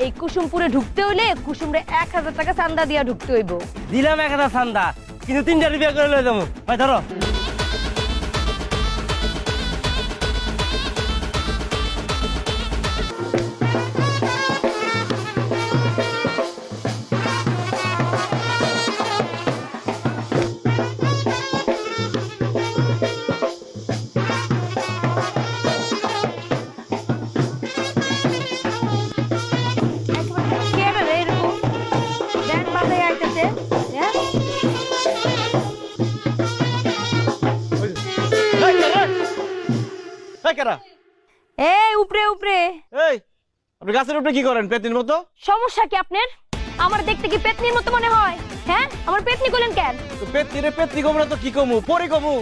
এই কুসুমপুরে ঢুকতে হইলে কুসুমরে 1000 টাকা চান্দা দিয়া ঢুকতে হইব। দিলাম 1000 চান্দা, কিন্তু 3টা বিয়ে করে লয়ে যাবো। ভাই ধরো। কেডা রে এরকম ব্যান্ড বাজায় আইতাছে? হ্যাঁ? এই উপরে উপরে। এই আপনি গাছের উপরে কি করেন পেতনির মতো? সমস্যা কি আপনার? আমার দেখতে কি পেতনির মতো মনে হয়? হ্যাঁ, আমার পেতনি কইলেন কেন? তো পেতনিরে পেতনি কমু না তো কি কমু? পরে কমু।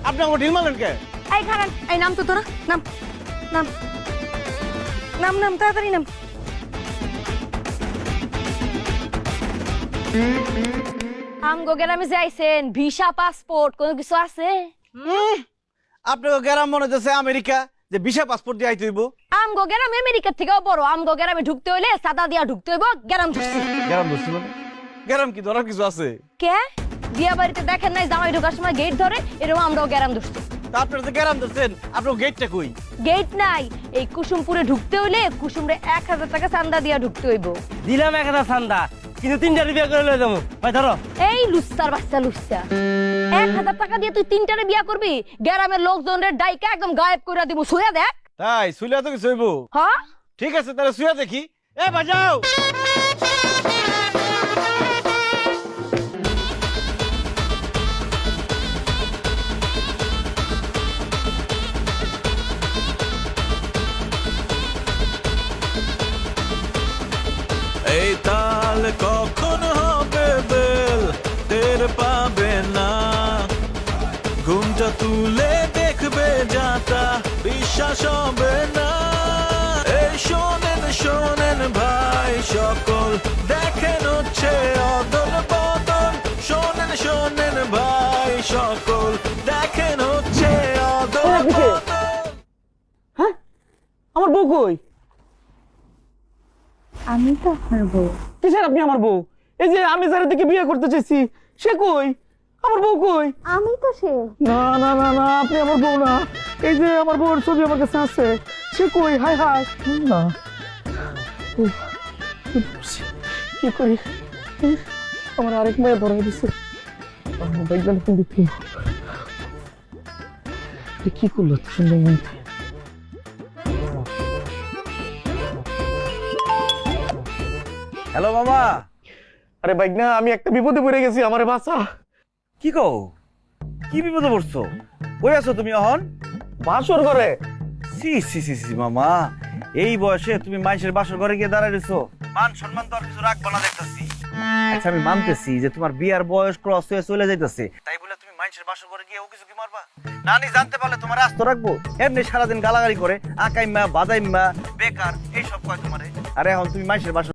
আপনি আমার ঢিল মারলেন কে? এই খারান, এই নাম তো তোরা, নাম নাম নাম নাম তাড়াতাড়ি নাম। আমগো গ্রামে যাইছেন, ভিসা পাসপোর্ট কোনো কিছু আছে? আপনাকে গ্রাম মনে হচ্ছে আমেরিকা, যে ভিসা পাসপোর্ট দিয়ে আইতে হইব। আমগো গ্রাম আমেরিকার থেকেও বড়। আমগো গ্রামে ঢুকতে হইলে সাদা দিয়া ঢুকতে হইব। গ্রাম ঢুকছি। গ্রাম ধরছি মানে? গ্রাম কি ধরার কিছু আছে? কে বিয়া বাড়িতে দেখেন নাই জামাই ঢোকার সময় গেট ধরে? এরকম আমরাও গ্রাম ধরছি। তা আপনারা যে গ্রাম ধরছেন, আপনার গেটটা কই? গেট নাই। এই কুসুমপুরে ঢুকতে হইলে কুসুমরে 1000 টাকা চান্দা দিয়া ঢুকতে হইব। দিলাম 1000 চান্দা, কিন্তু 3টা বিয়ে করে লয়ে যাবো। ভাই ধরো। এই লুচ্চার বাচ্চা লুচ্চা, 1000 টাকা দিয়ে তুই 3টারে বিয়া করবি? গ্রামের লোকজনের ডাইকা একদম গায়েব করে দিব। শুয়ে দেখ। তাই সুইলা তো কিছু হইব? হ্যাঁ, ঠিক আছে তাহলে শুয়ে দেখি। এ বাজাও। এই তাল কখন হবে বেল টের পাবে না, ঘুমটা তুলে দেখবে যাতা বিশ্বাস হবে না। এই শোনেন শোনেন ভাই সকল, দেখেন হচ্ছে অদল বদল। শোনেন শোনেন ভাই সকল, দেখেন হচ্ছে অদল বদল। হ্যাঁ, আমার বউ কই? আমি তো আপনার বউ। কিসের আপনি আমার বউ? এই যে আমি যার দিকে বিয়ে করতে চাইছি সে কই? আমার বউ কই? আমি তো সে। না না না না, আপনি আমার বউ না। এই যে আমার বউর ছবি আমার কাছে আছে, সে কই? হাই হাই না, উফ, কি করি? আমার আরেক মেয়ে ধরে দিচ্ছে। কি করলো সুন্দর মধ্যে? হ্যালো মামা। আরে বাইক না, আমি একটা বিপদে পড়ে গেছি, আমারে বাঁচা। কি কও? কি বিপদে পড়ছো? কই আছো তুমি এখন? বাসর করে। সি সি সি সি মামা, এই বয়সে তুমি মানুষের বাসর ঘরে গিয়ে দাঁড়ায় রইছো? মান সম্মান তো আর কিছু রাখবা না দেখতাছি। আচ্ছা আমি মানতেছি যে তোমার বিয়ার বয়স ক্রস হয়ে চলে যাইতেছে, তাই বলে তুমি মানুষের বাসর ঘরে গিয়ে ও কিছু কি মারবা? নানি জানতে পারলে তোমার আস্ত রাখবো? এমনি সারাদিন গালাগালি করে আকাইম্মা বাদাইম্মা বেকার এইসব কয় তোমারে। আরে এখন তুমি মানুষের বাসর